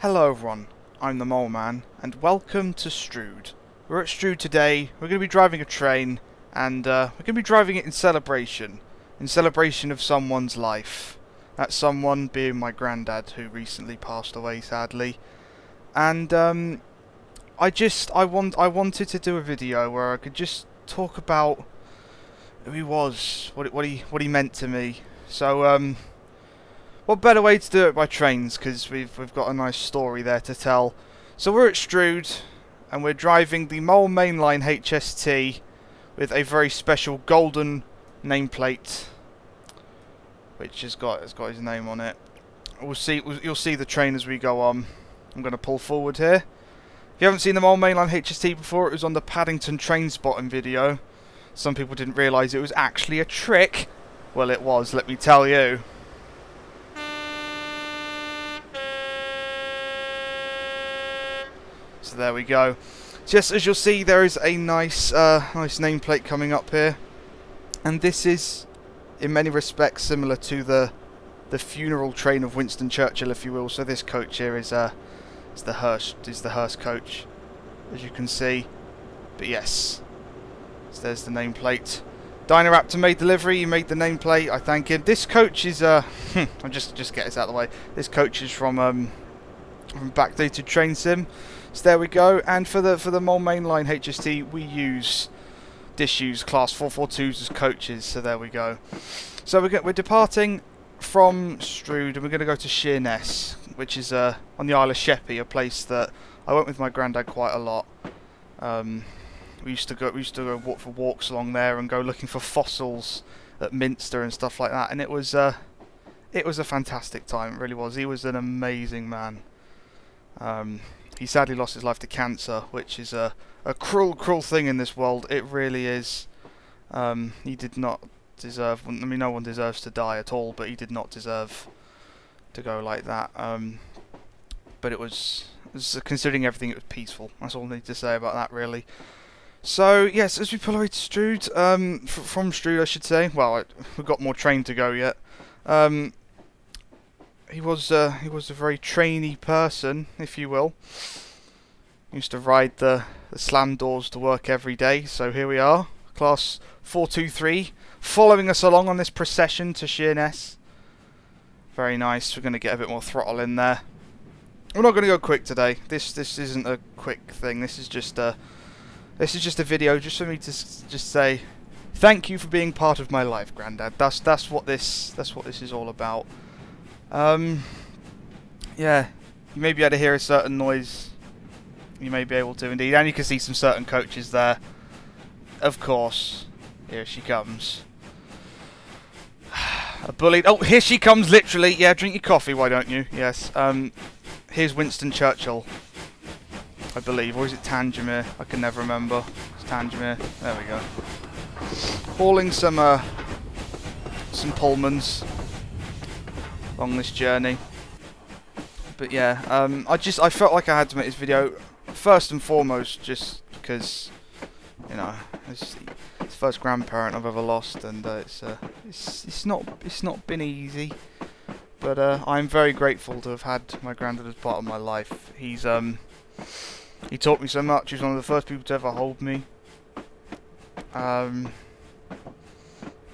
Hello everyone, I'm the Mole Man, and welcome to Strood. We're at Strood today. We're going to be driving a train, and we're going to be driving it in celebration of someone's life. That someone being my granddad, who recently passed away, sadly. And I wanted to do a video where I could just talk about who he was, what he meant to me. So what better way to do it by trains, because we've got a nice story there to tell. So we're at Strood, and we're driving the Mole Mainline HST with a very special golden nameplate, which has got his name on it. You'll see the train as we go on. I'm going to pull forward here. If you haven't seen the Mole Mainline HST before, it was on the Paddington train spotting video. Some people didn't realise it was actually a trick. Well, it was, let me tell you. So there we go. Just as you'll see, there is a nice nameplate coming up here, and this is, in many respects, similar to the funeral train of Winston Churchill, if you will. So this coach here is the hearse coach, as you can see. But yes, so there's the nameplate. Dynaraptor made delivery. He made the nameplate. I thank him. This coach is I'll just get this out of the way. This coach is from Backdated Train Sim. So there we go. And for the Mole Mainline HST, we use Disuse Class 442s as coaches. So there we go. So we're departing from Strood, and we're going to go to Sheerness, which is on the Isle of Sheppy, a place that I went with my granddad quite a lot. We used to go walk for walks along there and go looking for fossils at Minster and stuff like that, and it was a fantastic time. It really was. He was an amazing man. He sadly lost his life to cancer, which is a cruel thing in this world. It really is. He did not deserve. I mean, no one deserves to die at all, but he did not deserve to go like that. But it was considering everything, it was peaceful. That's all I need to say about that, really. So yes, as we pull away to Strood, from Strood, I should say. Well, we've got more train to go yet. He was a very trainy person, if you will. He used to ride the slam doors to work every day. So here we are, Class 423, following us along on this procession to Sheerness. Very nice. We're going to get a bit more throttle in there. We're not going to go quick today. This isn't a quick thing. This is just a video just for me to just say thank you for being part of my life, Grandad. That's what this is all about. Yeah, you may be able to hear a certain noise. You may be able to indeed, and you can see some certain coaches there. Of course, here she comes. A bullied. Oh, here she comes, literally. Yeah, drink your coffee, why don't you? Yes. Here's Winston Churchill, I believe, or is it Tangier? I can never remember. It's Tangier. There we go. Hauling some Pullmans along this journey. But yeah, I felt like I had to make this video first and foremost, just because, you know, it's the first grandparent I've ever lost, and it's not been easy. But I'm very grateful to have had my granddad as part of my life. He taught me so much. He was one of the first people to ever hold me.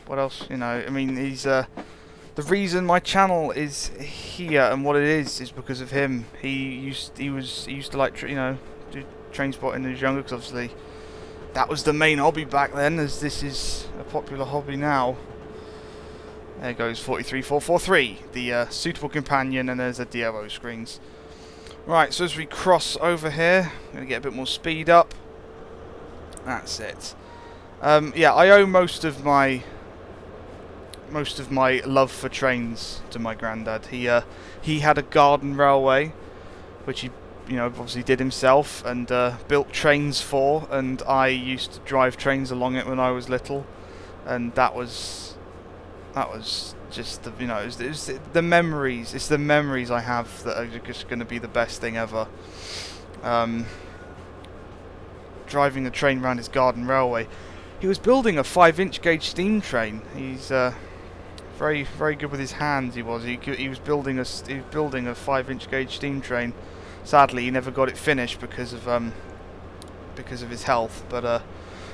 What else? You know, I mean, he's the reason my channel is here and what it is because of him. He used to like do train spotting when he was younger, because obviously that was the main hobby back then, as this is a popular hobby now. There goes 43443, the suitable companion, and there's the DRO screens. Right, so as we cross over here, I'm going to get a bit more speed up. That's it. Yeah, I owe most of my love for trains to my granddad. He had a garden railway, which he obviously did himself, and built trains for, and I used to drive trains along it when I was little, and that was just the, it was the memories. It's the memories I have that are just going to be the best thing ever. Driving the train around his garden railway. He was building a 5-inch gauge steam train. He's very good with his hands. He was building a 5-inch gauge steam train. Sadly, he never got it finished because of his health. But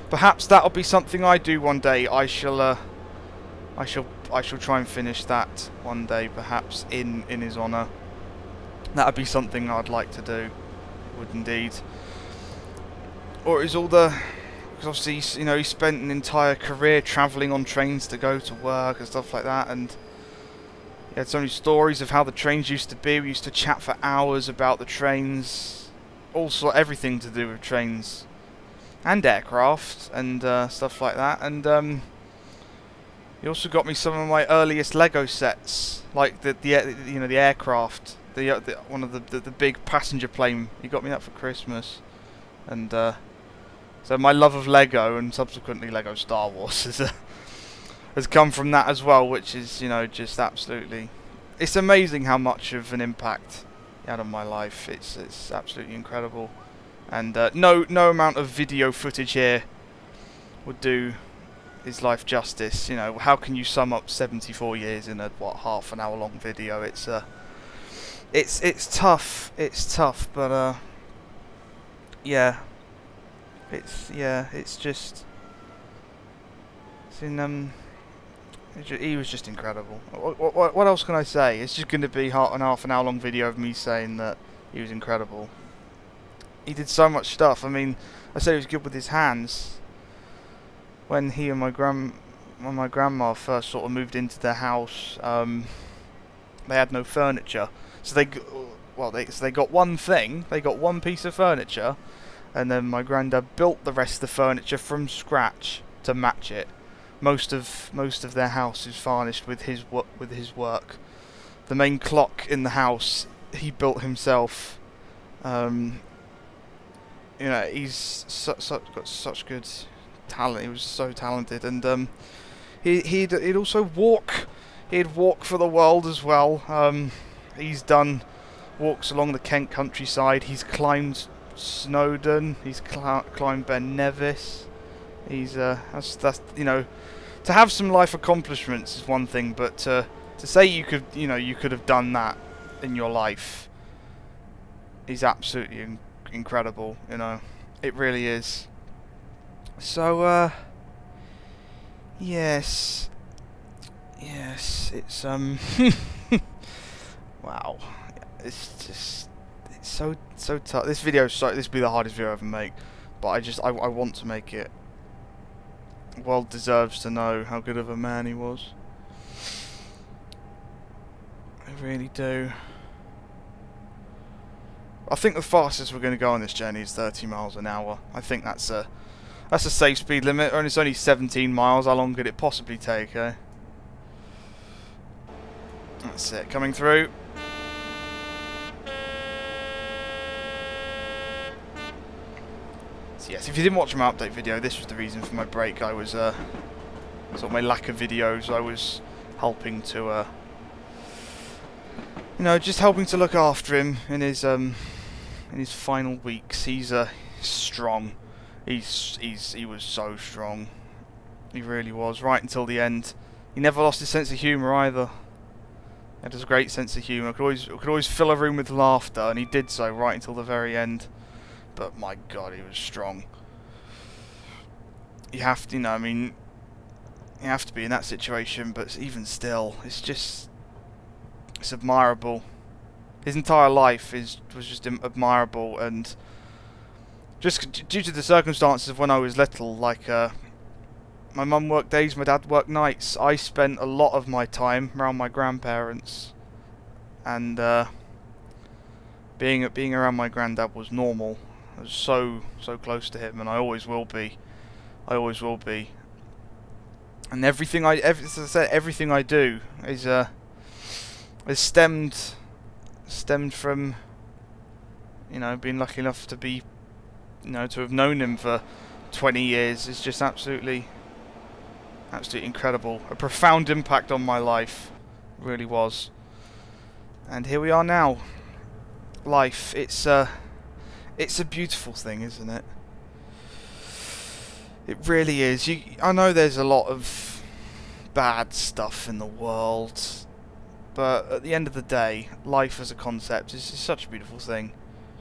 perhaps that'll be something I do one day. I shall try and finish that one day, perhaps in his honour. That'd be something I'd like to do. Would indeed. Or is all the... Because obviously, you know, he spent an entire career travelling on trains to go to work and stuff like that, and he had so many stories of how the trains used to be. We used to chat for hours about the trains, everything to do with trains and aircraft and stuff like that. And he also got me some of my earliest Lego sets, like the aircraft, one of the big passenger plane. He got me that for Christmas, and so my love of Lego and subsequently Lego Star Wars has come from that as well, which is, you know, just absolutely... It's amazing how much of an impact he had on my life. It's absolutely incredible. And no amount of video footage here would do his life justice. You know, how can you sum up 74 years in a, half an hour long video? It's tough. It's tough, but yeah. It's just... he was just incredible. What else can I say? It's just going to be half an hour long video of me saying that he was incredible. He did so much stuff. I mean, I said he was good with his hands. When he and my grandma first sort of moved into their house, they had no furniture. So they got one thing. They got one piece of furniture. And then my granddad built the rest of the furniture from scratch to match it. Most of their house is furnished with his work. The main clock in the house he built himself. You know, he's got such good talent. He was so talented, and he'd also walk. He'd walk for the world as well. He's done walks along the Kent countryside. He's climbed Snowdon. He's climbed Ben Nevis. He's that's you know, to have some life accomplishments is one thing, but to say you could have done that in your life is absolutely incredible. You know, it really is. So yes, it's wow, it's so tough. This will be the hardest video I ever make, but I want to make it. The world deserves to know how good of a man he was. I really do. I think the fastest we're going to go on this journey is 30 miles an hour. I think that's a safe speed limit, and it's only 17 miles. How long could it possibly take, eh? That's it, coming through. So yes, if you didn't watch my update video, this was the reason for my break. I was sort of my lack of videos. I was helping to you know, just helping to look after him in his final weeks. He's strong. He was so strong. He really was, right until the end. He never lost his sense of humour either. He had a great sense of humour. Could always fill a room with laughter, and he did so right until the very end. But my God, he was strong. You have to, you know, I mean, you have to be in that situation. But even still, it's admirable. His entire life was just admirable, and just due to the circumstances of when I was little, like my mum worked days, my dad worked nights. I spent a lot of my time around my grandparents, and being around my granddad was normal. I was so close to him, and I always will be. I always will be. And everything as I said, everything I do is stemmed from, you know, being lucky enough to be, you know, to have known him for 20 years. Is just absolutely incredible. A profound impact on my life, it really was. And here we are now. Life, it's a beautiful thing, isn't it? It really is. I know there's a lot of bad stuff in the world, but at the end of the day, life as a concept is such a beautiful thing.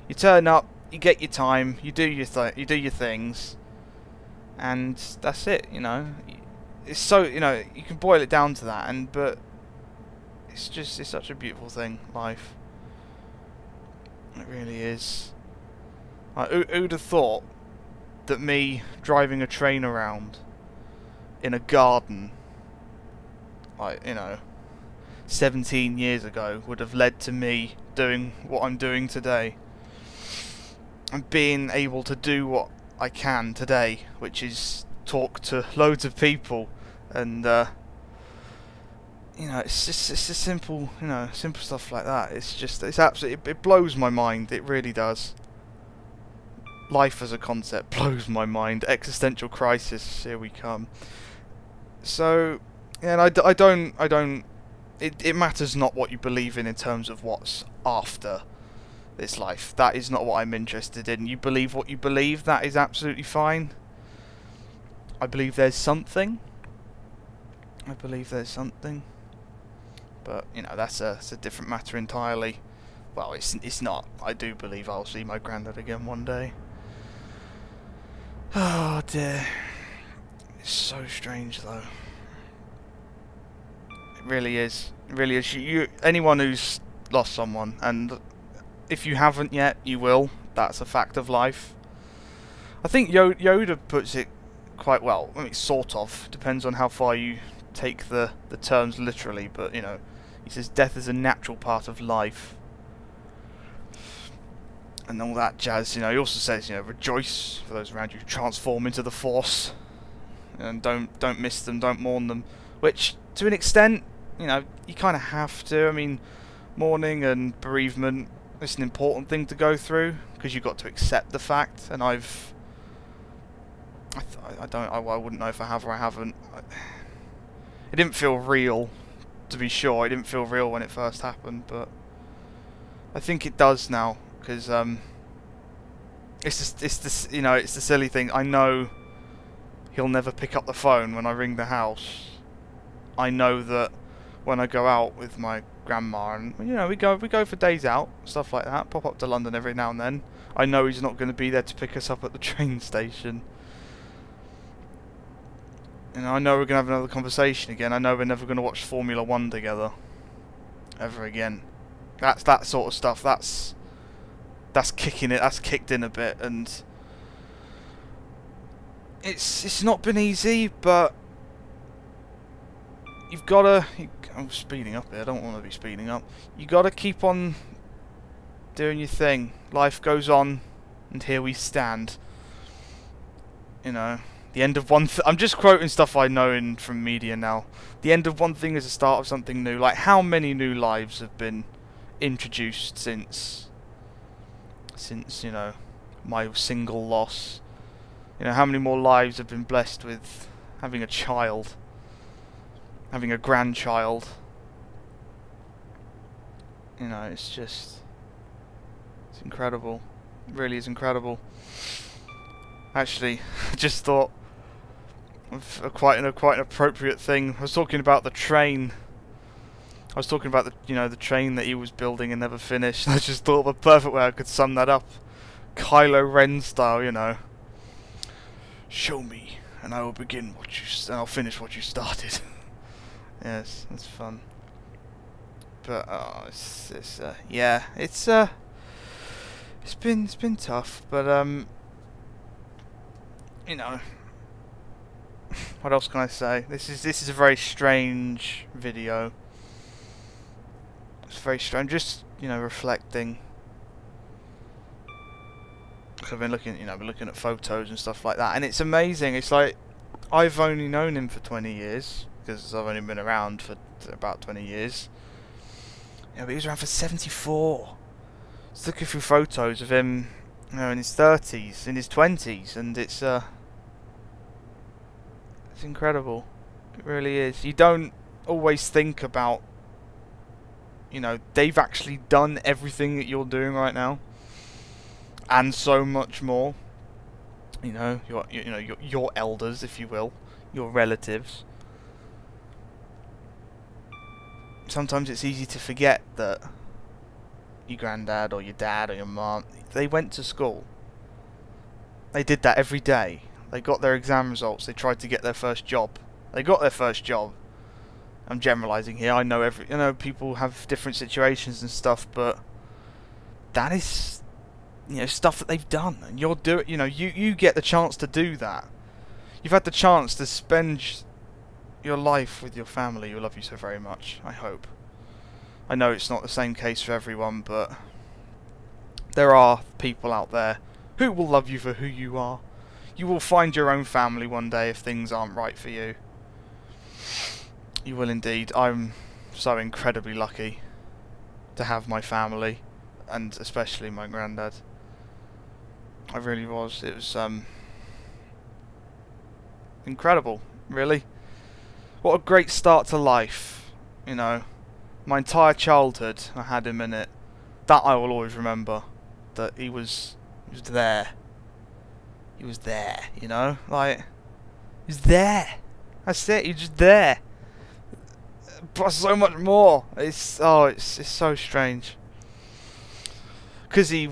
You turn up, you get your time, you do your things, and that's it. You know, it's so, you know, you can boil it down to that, but it's such a beautiful thing, life. It really is. Like, who'd have thought that me driving a train around in a garden, like, you know, 17 years ago would have led to me doing what I'm doing today, and being able to do what I can today, which is talk to loads of people, and you know, it's just simple, you know, simple stuff like that. It's absolutely, it blows my mind. It really does. Life as a concept blows my mind. Existential crisis, here we come. So, yeah, and I don't. It matters not what you believe in terms of what's after this life. That is not what I'm interested in. You believe what you believe. That is absolutely fine. I believe there's something. I believe there's something. But, you know, that's a different matter entirely. Well, it's not. I do believe I'll see my granddad again one day. Oh dear. It's so strange though. It really is. It really is. Anyone who's lost someone, and if you haven't yet, you will. That's a fact of life. I think Yoda puts it quite well. I mean, sort of. Depends on how far you take the terms literally, but, you know, he says death is a natural part of life. And all that jazz, you know. He also says, you know, rejoice for those around you, transform into the Force, and don't miss them, don't mourn them. Which, to an extent, you know, you kind of have to. I mean, mourning and bereavement is an important thing to go through, because you've got to accept the fact. And I wouldn't know if I have or I haven't. It didn't feel real, to be sure. It didn't feel real when it first happened, but I think it does now. Because it's the silly thing. I know he'll never pick up the phone when I ring the house. I know that when I go out with my grandma, and, you know, we go for days out, stuff like that, pop up to London every now and then, I know he's not going to be there to pick us up at the train station. And I know we're going to have another conversation again. I know we're never going to watch Formula 1 together ever again. That's that sort of stuff. That's kicked in a bit, and it's not been easy, but you've gotta. I'm speeding up here. I don't want to be speeding up. You gotta keep on doing your thing. Life goes on, and here we stand. You know, the end of one. I'm just quoting stuff I know from media now. The end of one thing is the start of something new. Like, how many new lives have been introduced since, you know, my single loss? You know, how many more lives have been blessed with having a child, having a grandchild? You know, it's incredible. It really is incredible. Actually, I just thought of quite an appropriate thing. I was talking about the train. I was talking about the train that he was building and never finished. I just thought of a perfect way I could sum that up. Kylo Ren style, you know. Show me, and I will begin and I'll finish what you started. Yes, that's fun. But yeah, it's been tough, but you know, what else can I say? This is a very strange video. It's very strange, just, you know, reflecting. I've been looking at photos and stuff like that, and it's amazing. It's like, I've only known him for 20 years, because I've only been around for about 20 years. Yeah, but he was around for 74. Just looking through photos of him, you know, in his 30s, in his 20s, and it's incredible. It really is. You don't always think about, you know, they've actually done everything that you're doing right now, and so much more. You know, your elders, if you will, your relatives. sometimes it's easy to forget that your granddad or your dad or your mum, they went to school. They did that every day. They got their exam results. They tried to get their first job. They got their first job. I'm generalising here. I know people have different situations and stuff, but that is, stuff that they've done, and you're doing. You get the chance to do that. You've had the chance to spend your life with your family who love you so very much. I hope. I know it's not the same case for everyone, but there are people out there who will love you for who you are. You will find your own family one day if things aren't right for you. You will indeed. I'm so incredibly lucky to have my family, and especially my granddad. I really was. It was incredible, really. What a great start to life, My entire childhood, I had him in it. That I will always remember. That he was there. He was there, Like, he's there. That's it, he's just there. Plus so much more. It's so strange. Because he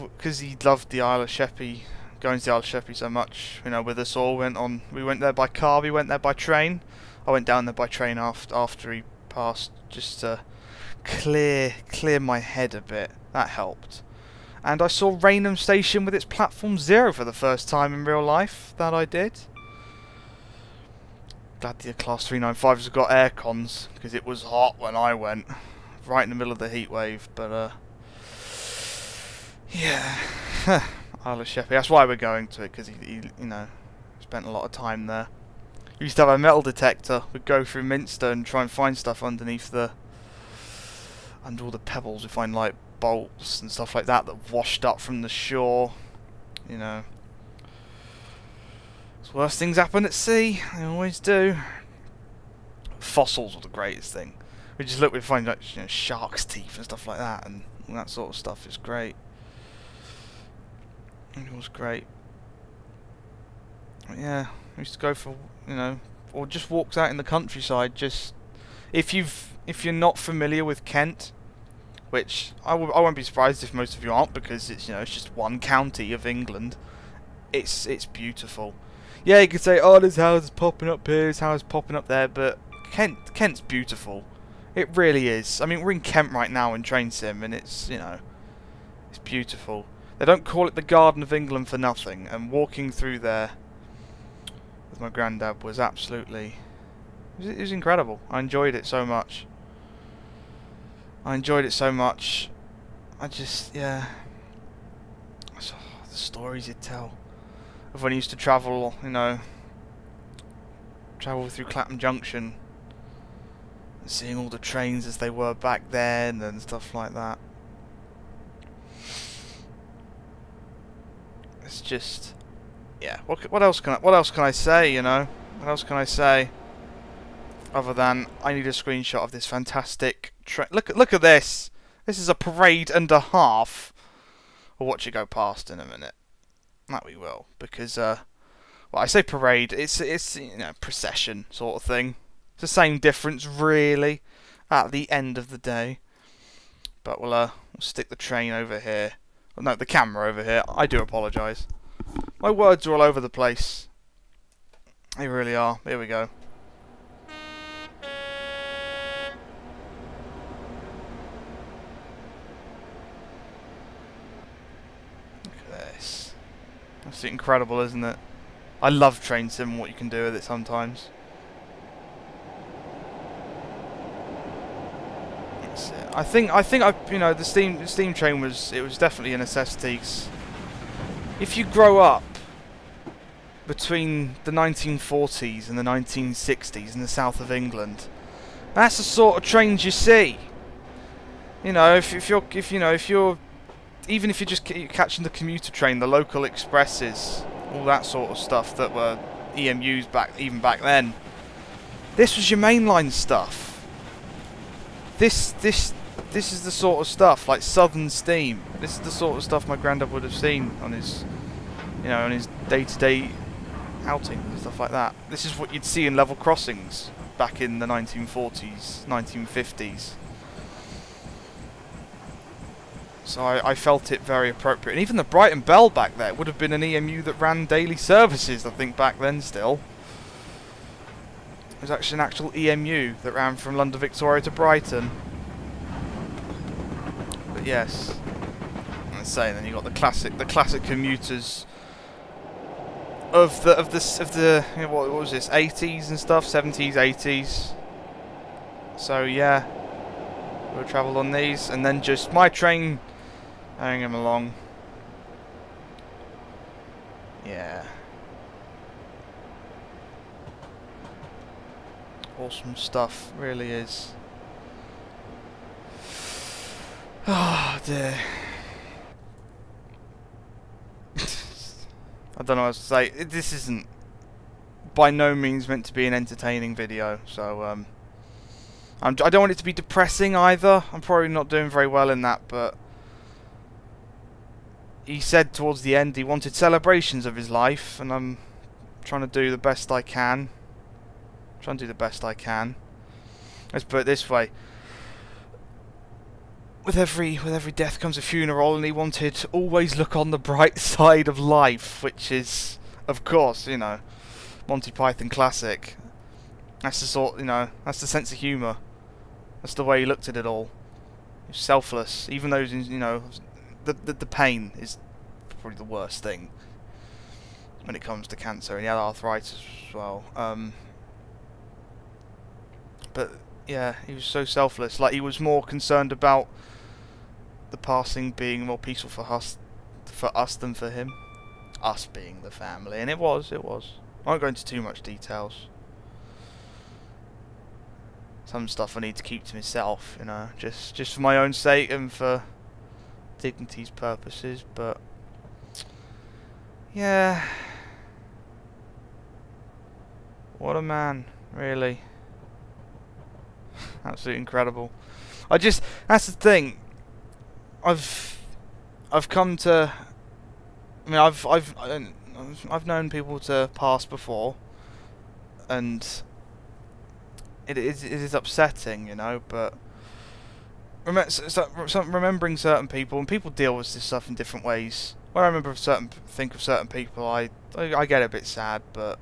loved the Isle of Sheppy, going to the Isle of Sheppy so much, with us all. We went there by car, we went there by train. I went down there by train after he passed, just to clear my head a bit. That helped. And I saw Rainham Station with its platform 0 for the first time in real life. That I did. Glad the Class 395s have got air cons, because it was hot when I went, right in the middle of the heat wave. But yeah, Isle of Sheppy. That's why we're going to it, because he spent a lot of time there. We used to have a metal detector. We'd go through Minster and try and find stuff under all the pebbles. We find like bolts and stuff like that washed up from the shore. It's worse things happen at sea. They always do. Fossils were the greatest thing. We'd find like shark's teeth and stuff like that, and all that sort of stuff is great. It was great. But yeah, we used to go for or just walks out in the countryside. Just if you're not familiar with Kent, which I won't be surprised if most of you aren't, because it's it's just one county of England. It's beautiful. Yeah, you could say, oh, there's houses popping up here, there's houses popping up there, but Kent's beautiful. It really is. I mean, we're in Kent right now in Train Sim, and it's it's beautiful. They don't call it the Garden of England for nothing, and walking through there with my granddad was absolutely... It was incredible. I enjoyed it so much. I just, yeah... The stories he'd tell of when he used to travel, travel through Clapham Junction, and seeing all the trains as they were back then and stuff like that. It's just, yeah. What else can I say? What else can I say? Other than I need a screenshot of this fantastic train. Look at this. This is a parade and a half. We'll watch it go past in a minute. That we will, because well, I say parade. It's procession sort of thing. It's the same difference really at the end of the day. But we'll stick the train over here. Well, no, the camera over here. I do apologise. My words are all over the place. They really are. Here we go. Look at this. That's incredible, isn't it? I love Train Sim and what you can do with it sometimes. That's it. I think the steam train was definitely a necessity. 'Cause if you grow up between the 1940s and the 1960s in the south of England, that's the sort of trains you see. If you're even if you're just catching the commuter train, the local expresses, all that sort of stuff that were EMUs even back then. This was your mainline stuff. This is the sort of stuff like Southern Steam. This is the sort of stuff my granddad would have seen on his, on his day-to-day outings and stuff like that. This is what you'd see in level crossings back in the 1940s, 1950s. So I felt it very appropriate. And even the Brighton Bell back there would have been an EMU that ran daily services, I think, back then still. It was actually an actual EMU that ran from London Victoria to Brighton. But yes, I'm saying, then you got the classic commuters of the you know, what was this, 80s and stuff, 70s, 80s. So yeah, we'll travel on these, and then just my train hanging him along. Yeah. Awesome stuff, really is. Oh dear. I don't know what to say. This isn't by no means meant to be an entertaining video, so I don't want it to be depressing either. I'm probably not doing very well in that, but he said towards the end he wanted celebrations of his life, and I'm trying to do the best I can. Trying to do the best I can. Let's put it this way. With every death comes a funeral, and he wanted always look on the bright side of life, which is, of course, you know, Monty Python classic. That's the sort, you know, that's the sense of humour. That's the way he looked at it all. He was selfless, even though, you know, the pain is probably the worst thing when it comes to cancer, and he had arthritis as well. But yeah, he was so selfless. Like, he was more concerned about the passing being more peaceful for us than for him. Us being the family, and it was. I won't go into too much details. Some stuff I need to keep to myself, you know, just for my own sake and for dignity's purposes. But yeah, what a man, really. Absolutely incredible. That's the thing. I've come to. I mean, I've known people to pass before, and it is upsetting, you know. But remembering certain people, and people deal with this stuff in different ways. When I think of certain people, I get a bit sad. But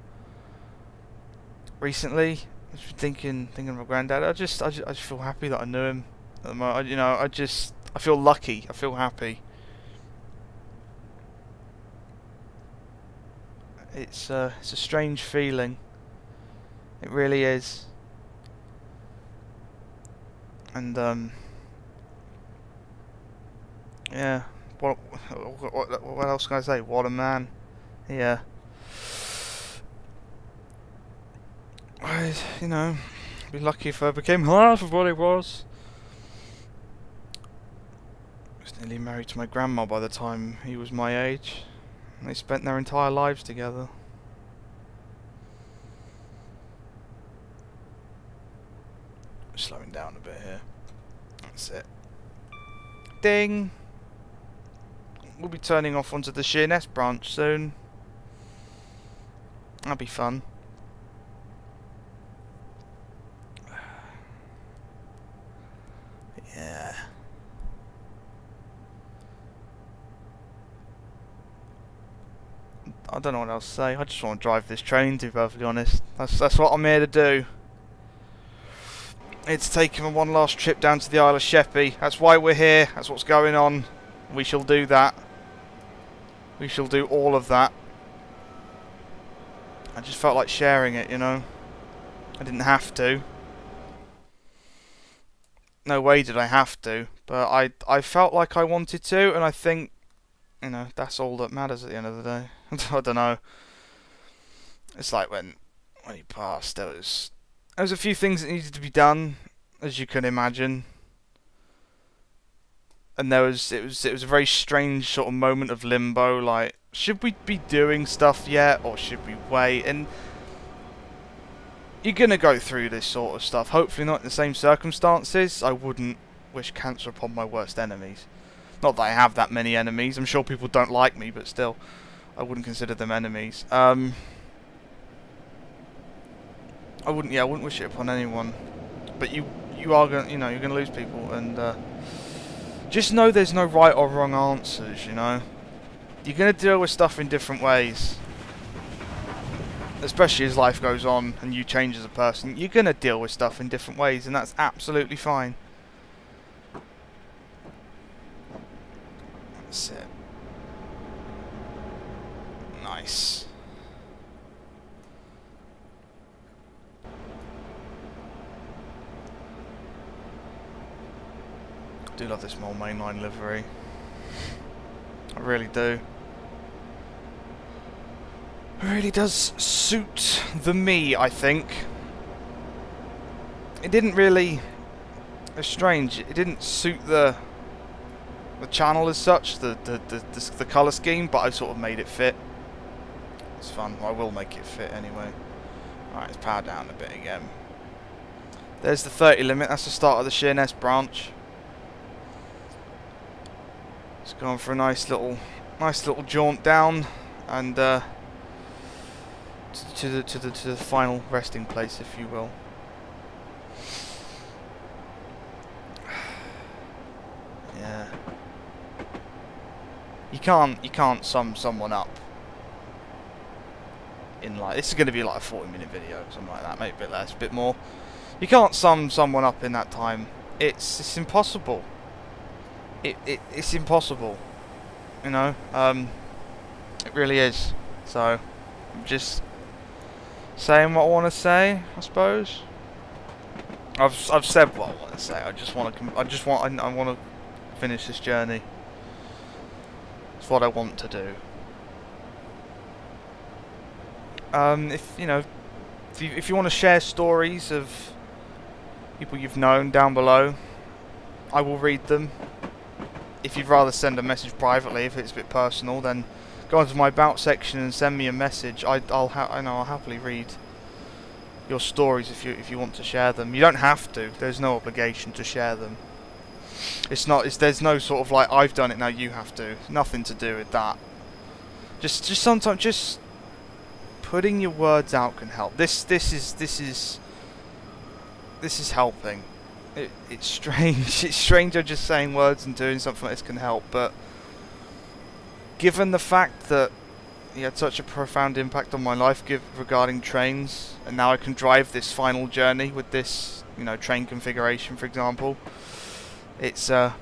recently, I've been thinking of my granddad. I just feel happy that I knew him. You know, I feel lucky. I feel happy. It's a strange feeling. It really is. And yeah. What else can I say? What a man. Yeah. You know, I'd be lucky if I became half of what I was. I was nearly married to my grandma by the time he was my age. And they spent their entire lives together. Slowing down a bit here. That's it. Ding! We'll be turning off onto the Sheerness branch soon. That'll be fun. Yeah. I don't know what else to say. I just want to drive this train, to be perfectly honest. That's what I'm here to do. It's taking one last trip down to the Isle of Sheppy. That's why we're here. That's what's going on. We shall do that. We shall do all of that. I just felt like sharing it, you know. I didn't have to. No way did I have to. But I felt like I wanted to, and I think, you know, that's all that matters at the end of the day. I don't know. It's like when he passed, there was a few things that needed to be done, as you can imagine. And it was a very strange sort of moment of limbo, like, should we be doing stuff yet, or should we wait? And you're gonna go through this sort of stuff, hopefully not in the same circumstances. I wouldn't wish cancer upon my worst enemies. Not that I have that many enemies, I'm sure people don't like me, but still, I wouldn't consider them enemies. I wouldn't wish it upon anyone. But you are gonna, you know, you're gonna lose people, and Just know there's no right or wrong answers, you know? You're going to deal with stuff in different ways. Especially as life goes on and you change as a person. You're going to deal with stuff in different ways, and that's absolutely fine. That's it. Nice. I do love this Mole mainline livery. I really do. It really does suit the me, I think. It didn't really... It's strange. It didn't suit the channel as such, the colour scheme, but I sort of made it fit. It's fun. I will make it fit anyway. Alright, let's power down a bit again. There's the 30 limit. That's the start of the Sheerness branch. It's going for a nice little jaunt down, and to the final resting place, if you will. Yeah. You can't sum someone up in like, this is going to be like a 40-minute video, something like that, maybe a bit less, a bit more. You can't sum someone up in that time. It's impossible. It's impossible, you know. It really is. So I'm just saying what I want to say, I suppose. I've said what I want to say. I want to finish this journey. It's what I want to do. If you know, if you want to share stories of people you've known down below, I will read them. If you'd rather send a message privately, if it's a bit personal, then go onto my About section and send me a message. I'll happily read your stories if you want to share them. You don't have to. There's no obligation to share them. There's no sort of like, I've done it, now you have to. Nothing to do with that. Just sometimes just putting your words out can help. This is helping. It's strange. It's strange I'm just saying words and doing something like this can help, but given the fact that he had such a profound impact on my life regarding trains, and now I can drive this final journey with this, you know, train configuration, for example, it's like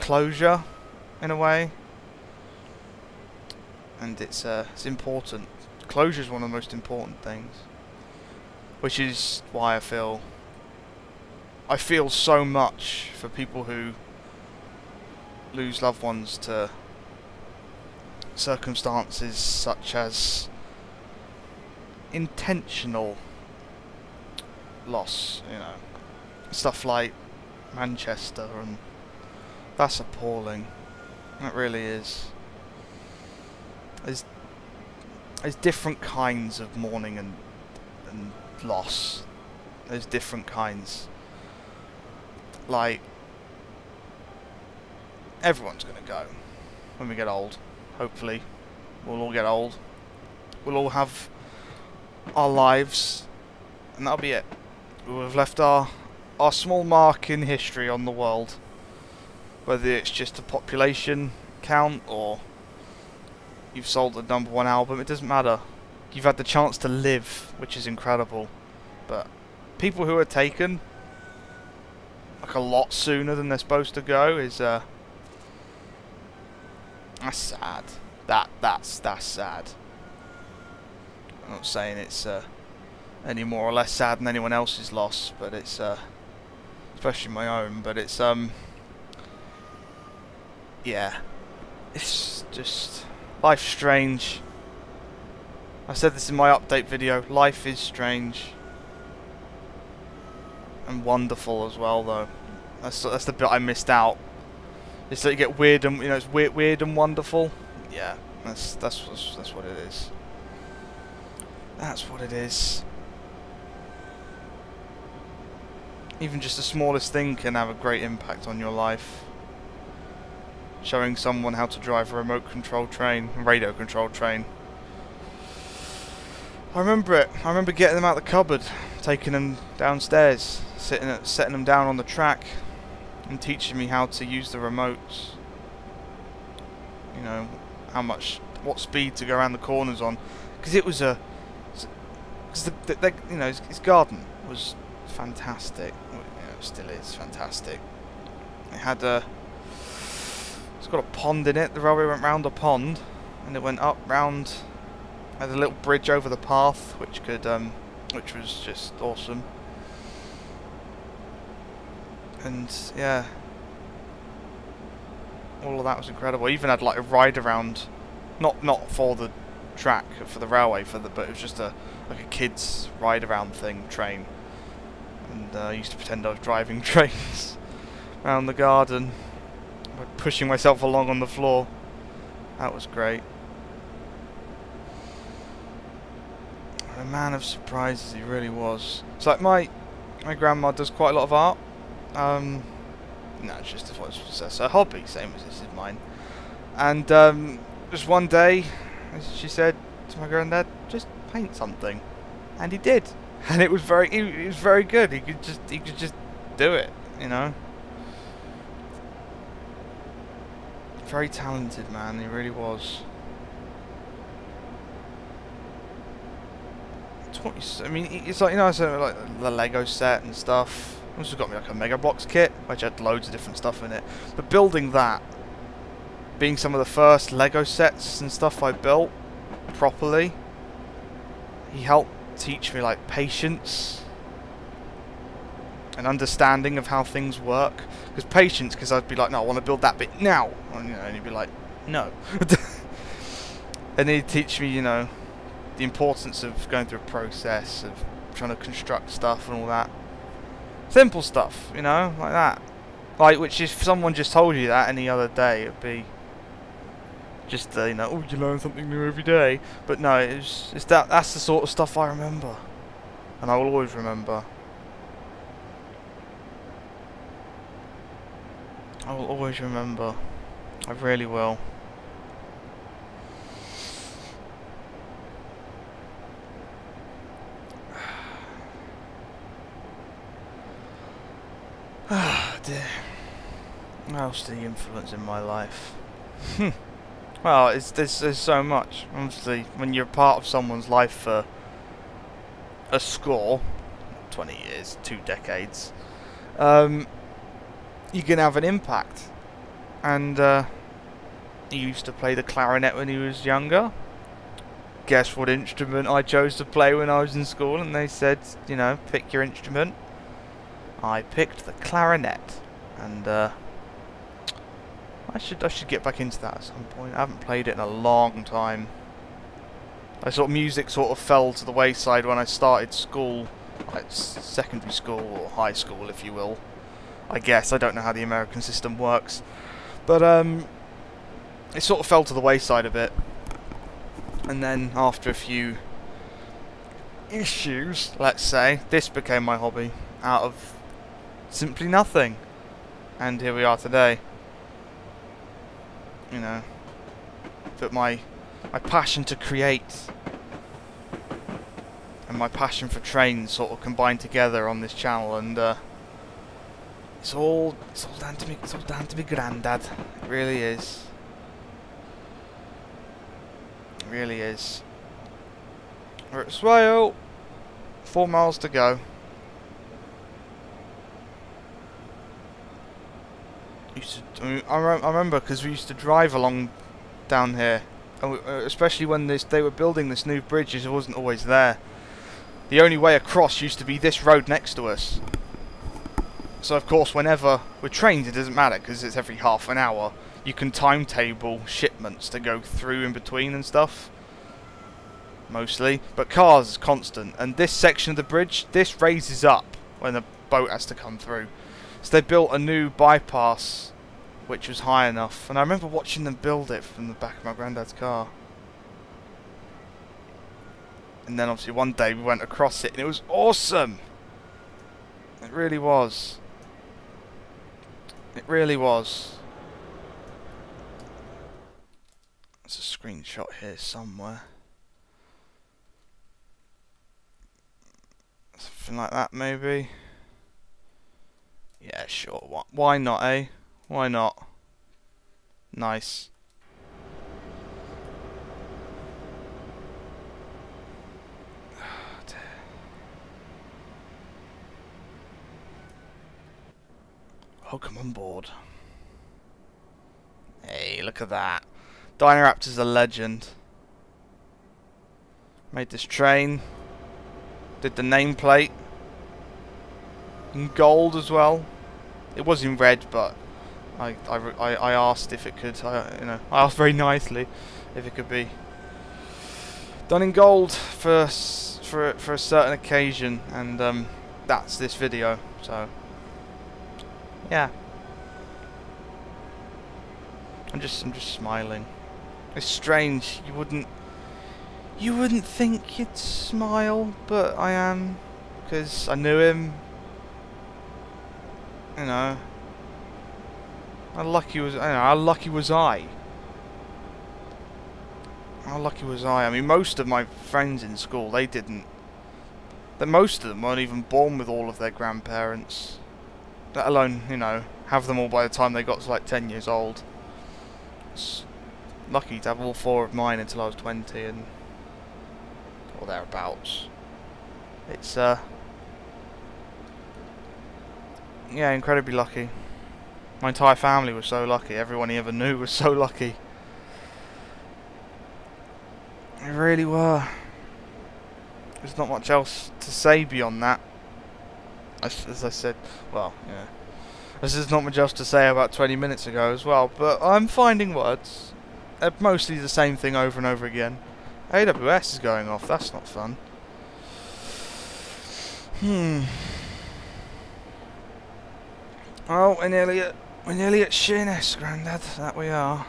closure in a way, and it's important. Closure is one of the most important things, which is why I feel so much for people who lose loved ones to circumstances such as intentional loss, you know, stuff like Manchester, and that's appalling. It really is. There's different kinds of mourning and loss. There's different kinds. Like, everyone's gonna go when we get old. Hopefully we'll all get old. We'll all have our lives, and that'll be it. We'll have left our small mark in history on the world. Whether it's just a population count or you've sold the #1 album, it doesn't matter. You've had the chance to live, which is incredible. But people who are taken like a lot sooner than they're supposed to go is that's sad. That's sad. I'm not saying it's any more or less sad than anyone else's loss, but it's especially my own. But it's yeah, it's just, life's strange. I said this in my update video. Life is strange and wonderful as well, though. That's the bit I missed out. It's that you get weird and, you know, it's weird and wonderful. Yeah, that's what it is. That's what it is. Even just the smallest thing can have a great impact on your life. Showing someone how to drive a remote controlled train, a radio controlled train. I remember it. I remember getting them out of the cupboard, taking them downstairs, setting them down on the track, and teaching me how to use the remotes. You know, what speed to go around the corners on, because it was because you know, his garden was fantastic. Well, you know, it still is fantastic. It had it's got a pond in it. The railway went round a pond, and it went up round. Had a little bridge over the path, which was just awesome. And yeah, all of that was incredible. I even had like a ride around, not for the track, for the railway, but it was just like a kids ride around train. And I used to pretend I was driving trains around the garden by pushing myself along on the floor. That was great. A man of surprises, he really was. It's like my grandma does quite a lot of art. No, it's just a hobby, same as this is mine. And just one day, she said to my granddad, "Just paint something," and he did, and it was very good. He could just do it, you know. Very talented man, he really was. I mean, it's like, you know, so like the Lego set and stuff. Also got me like a Mega Bloks kit, which had loads of different stuff in it. But building that, being some of the first Lego sets and stuff I built properly, he helped teach me like patience and understanding of how things work. Because patience, because I'd be like, no, I want to build that bit now, and, you know, and he'd be like, no. And he'd teach me, you know, the importance of going through a process of trying to construct stuff and all that. Simple stuff, you know, like that. Like, which if someone just told you that any other day, it'd be just, you know, oh, you learn something new every day. But no, it's that's the sort of stuff I remember, and I will always remember. I will always remember. I really will. Ah, dear. What else did he influence in my life? Well, there's so much. Obviously, when you're part of someone's life for a score, 20 years, 2 decades, you can have an impact. And he used to play the clarinet when he was younger. Guess what instrument I chose to play when I was in school? And they said, you know, pick your instrument. I picked the clarinet, and I should get back into that at some point. I haven't played it in a long time. Music sort of fell to the wayside when I started school, like secondary school or high school, if you will. I guess I don't know how the American system works, but it sort of fell to the wayside a bit. And then after a few issues, let's say, this became my hobby out of simply nothing, and here we are today. You know, but my passion to create and my passion for trains sort of combined together on this channel, and it's all down to me. It's all down to me Grandad. It really is. It really is. We're at Swale. 4 miles to go. I remember because we used to drive along down here, and especially when they were building this new bridge, it wasn't always there. The only way across used to be this road next to us. So of course, whenever with trains, it doesn't matter because it's every half an hour. You can timetable shipments to go through in between and stuff, mostly. But cars is constant, and this section of the bridge, this raises up when the boat has to come through. So they built a new bypass which was high enough, and I remember watching them build it from the back of my granddad's car. And then obviously one day we went across it, and it was awesome. It really was. It really was. There's a screenshot here somewhere. Something like that, maybe. Yeah, sure. Why not, eh? Why not? Nice. Welcome on board. Hey, look at that. Dynaraptor's a legend. Made this train. Did the nameplate. In gold as well. It was in red, but I asked if it could. I asked very nicely if it could be done in gold for a certain occasion, and that's this video. So yeah, I'm just smiling. It's strange. You wouldn't think you'd smile, but I am, because I knew him. You know, how lucky was I? How lucky was I? How lucky was I? I mean, most of my friends in school, they didn't. Most of them weren't even born with all of their grandparents. Let alone, you know, have them all by the time they got to like 10 years old. It's lucky to have all 4 of mine until I was 20 and or thereabouts. It's yeah, incredibly lucky. My entire family was so lucky. Everyone he ever knew was so lucky. They really were. There's not much else to say beyond that. As I said, well, yeah. There's not much else to say about 20 minutes ago as well, but I'm finding words. They're mostly the same thing over and over again. AWS is going off. That's not fun. Well, we're nearly at Sheerness, Grandad. That we are.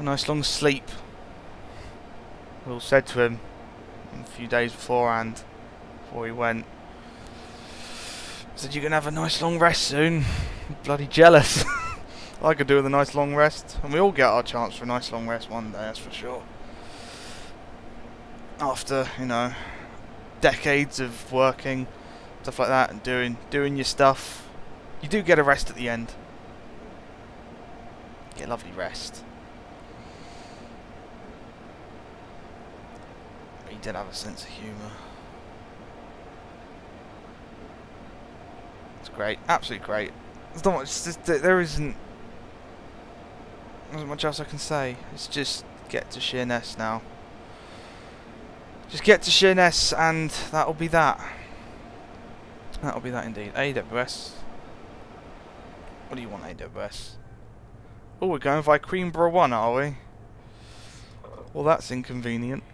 A nice long sleep. We all said to him a few days beforehand, before he went. Said, "You're gonna have a nice long rest soon." Bloody jealous. I could do with a nice long rest, and we all get our chance for a nice long rest one day, that's for sure. After, you know, decades of working, stuff like that, and doing your stuff, you do get a rest at the end. Get a lovely rest. He did have a sense of humour. It's great, absolutely great. There's not much. There isn't much else I can say. It's just get to Sheerness now. Just get to Sheerness, and that'll be that. That'll be that indeed. AWS. What do you want, AWS? Oh, we're going via Queenborough 1, are we? Well, that's inconvenient.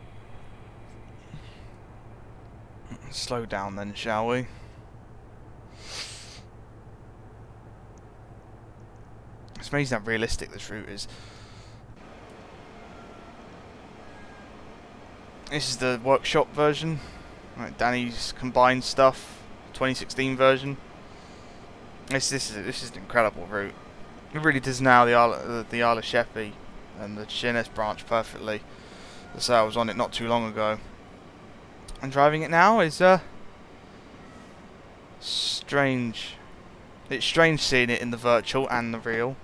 Slow down then, shall we? It's amazing how realistic this route is. This is the workshop version. Right, Danny's combined stuff, 2016 version. This is an incredible route. It really does now the Isle of Sheppy and the Sheerness branch perfectly. So I was on it not too long ago, and driving it now is strange. It's strange seeing it in the virtual and the real.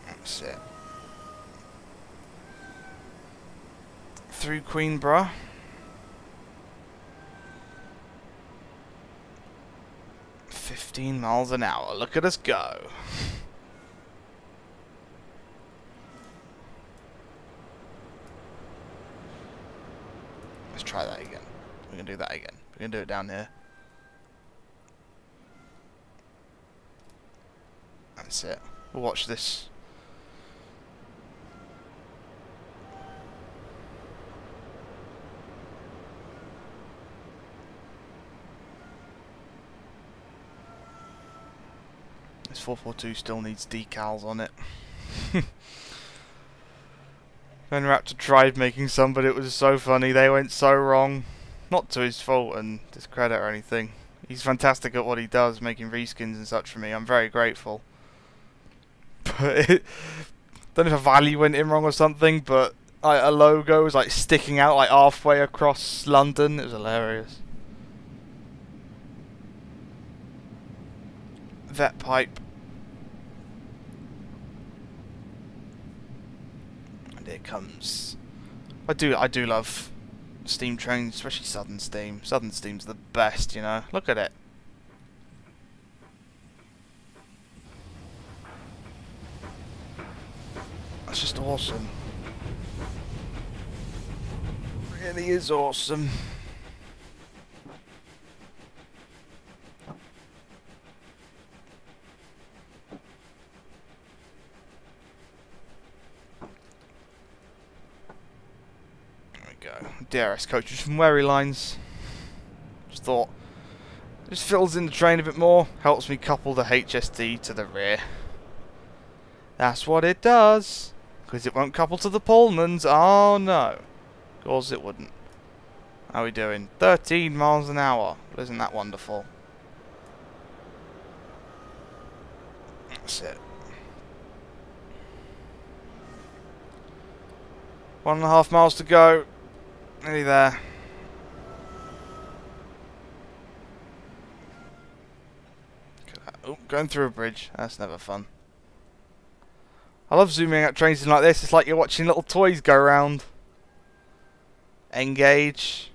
That's it. Through Queenborough. $15 an hour. Look at us go. Let's try that again. We're going to do that again. We're going to do it down here. That's it. We'll watch this. This 442 still needs decals on it. Grandad tried making some, but it was so funny. They went so wrong. Not to his fault and discredit or anything. He's fantastic at what he does, making reskins and such for me. I'm very grateful. But don't know if a value went in wrong or something, but like a logo was like sticking out like halfway across London. It was hilarious. Vet pipe. And here it comes. I do love steam trains, especially Southern Steam. Southern Steam's the best, you know. Look at it. That's just awesome. Really is awesome. There we go. DRS coaches from Wherry lines. Just thought, just fills in the train a bit more, helps me couple the HSD to the rear. That's what it does. Because it won't couple to the Pullmans. Oh no. Of course it wouldn't. How are we doing? 13 miles an hour. Isn't that wonderful? That's it. 1.5 miles to go. Nearly there. Oh, going through a bridge. That's never fun. I love zooming out trains like this. It's like you're watching little toys go around. Engage.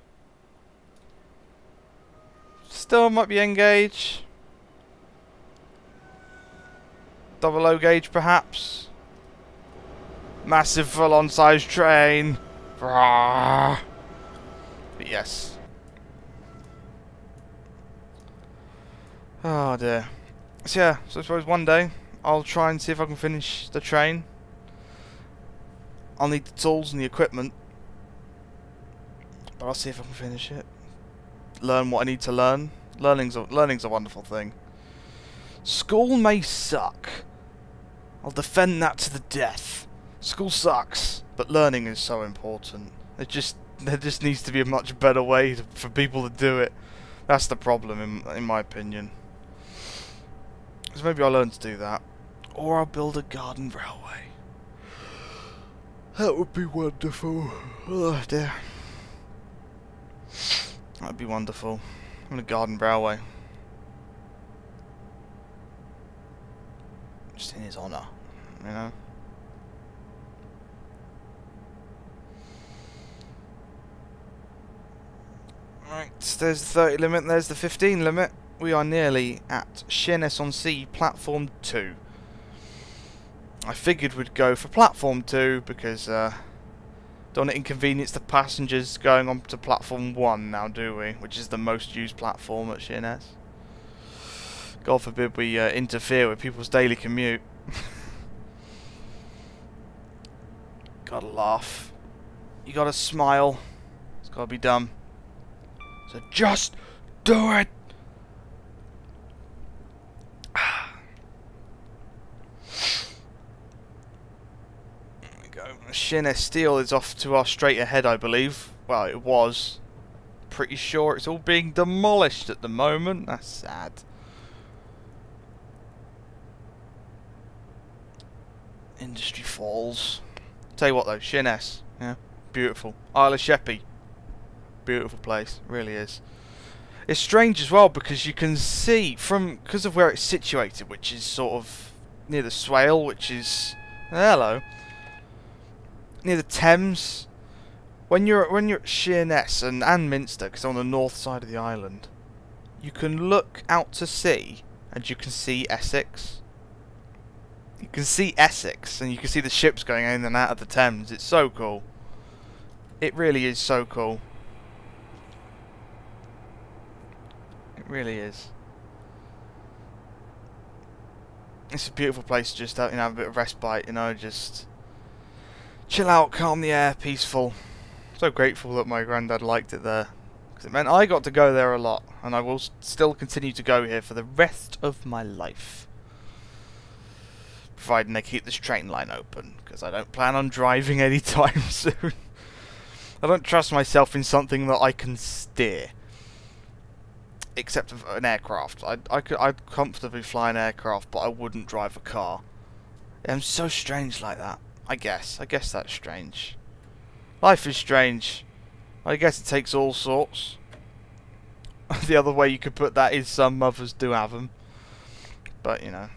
Still might be engage. Double O gauge perhaps. Massive full-on size train. But yes. Oh dear. So yeah, so I suppose one day I'll try and see if I can finish the train. I'll need the tools and the equipment, but I'll see if I can finish it. Learn what I need to learn. Learning's a wonderful thing. School may suck. I'll defend that to the death. School sucks, but learning is so important. There just needs to be a much better way for people to do it. That's the problem, in my opinion. So maybe I'll learn to do that. Or I'll build a garden railway. That would be wonderful. Oh dear. That would be wonderful. I'm a garden railway. Just in his honour, you know. Right, there's the 30 limit, there's the 15 limit. We are nearly at Sheerness-on-Sea, Platform 2. I figured we'd go for Platform 2 because don't want to inconvenience the passengers going on to Platform 1 now, do we? Which is the most used platform at Sheerness. God forbid we interfere with people's daily commute. Gotta laugh. You gotta smile. It's gotta be done. So just do it! Sheerness Steel is off to our straight ahead, I believe. Well, it was. Pretty sure it's all being demolished at the moment. That's sad. Industry Falls. Tell you what though, Sheerness. Yeah, beautiful. Isle of Sheppy. Beautiful place. Really is. It's strange as well because you can see because of where it's situated, which is sort of near the Swale, which is hello. Near the Thames, when you're at Sheerness and Minster, because on the north side of the island, you can look out to sea and you can see Essex. You can see Essex and you can see the ships going in and out of the Thames. It's so cool. It really is so cool. It really is. It's a beautiful place to just have a bit of respite, you know, just chill out, calm the air, peaceful. So grateful that my granddad liked it there, because it meant I got to go there a lot, and I will still continue to go here for the rest of my life, providing they keep this train line open, because I don't plan on driving anytime soon. I don't trust myself in something that I can steer, except an aircraft. I'd comfortably fly an aircraft, but I wouldn't drive a car. I'm so strange like that. I guess that's strange. Life is strange. I guess it takes all sorts. The other way you could put that is some mothers do have them. But, you know.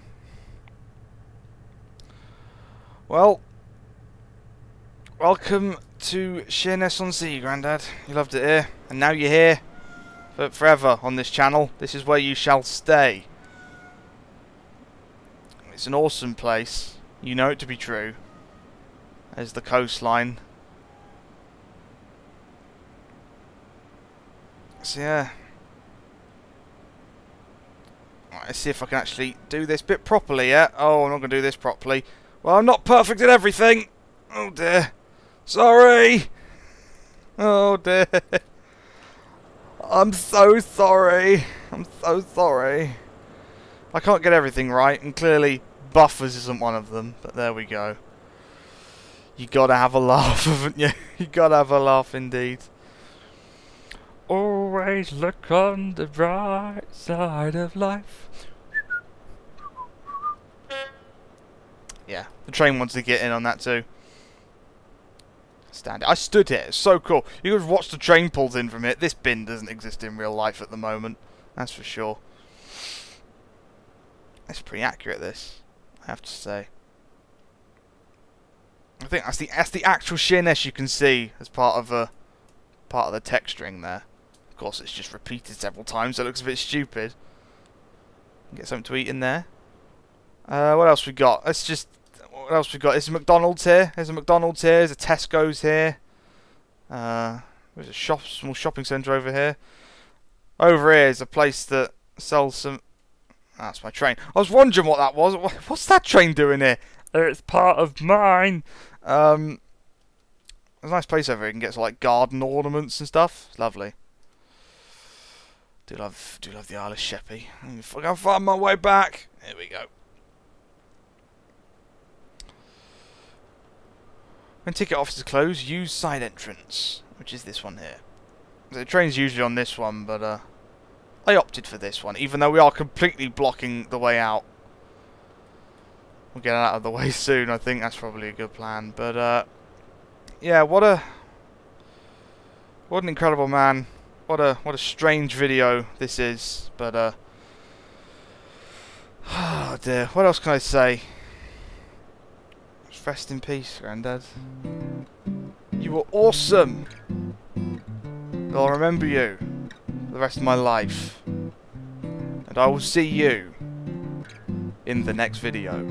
Well, welcome to Sheerness-on-Sea, Grandad. You loved it here, and now you're here for forever on this channel. This is where you shall stay. It's an awesome place. You know it to be true. There's the coastline. So yeah. Right, let's see if I can actually do this bit properly, yeah? Oh, I'm not going to do this properly. Well, I'm not perfect at everything. Oh dear. Sorry. Oh dear. I'm so sorry. I'm so sorry. I can't get everything right, and clearly buffers isn't one of them, but there we go. You gotta have a laugh, haven't you? You gotta have a laugh indeed. Always look on the bright side of life. Yeah, the train wants to get in on that too. Stand it. I stood here. It's so cool. You could watch the train pulls in from it. This bin doesn't exist in real life at the moment. That's for sure. It's pretty accurate, this, I have to say. I think that's the actual Sheerness you can see as part of the texturing there. Of course, it's just repeated several times, so it looks a bit stupid. Get something to eat in there. What else we got? What else we got? There's a McDonald's here. There's a McDonald's here. There's a Tesco's here. There's a small shopping centre over here. Over here is a place that sells some... That's my train. I was wondering what that was. What's that train doing here? It's part of mine. There's a nice place over here. You can get some, like, garden ornaments and stuff. It's lovely. Do love the Isle of Sheppy. If I can find my way back. Here we go. When ticket offices close, use side entrance, which is this one here. The train's usually on this one, but I opted for this one, even though we are completely blocking the way out. We'll get out of the way soon. I think that's probably a good plan. But yeah, what an incredible man. What a strange video this is. But oh dear, what else can I say? Just rest in peace, Grandad. You were awesome. I'll remember you for the rest of my life. And I will see you in the next video.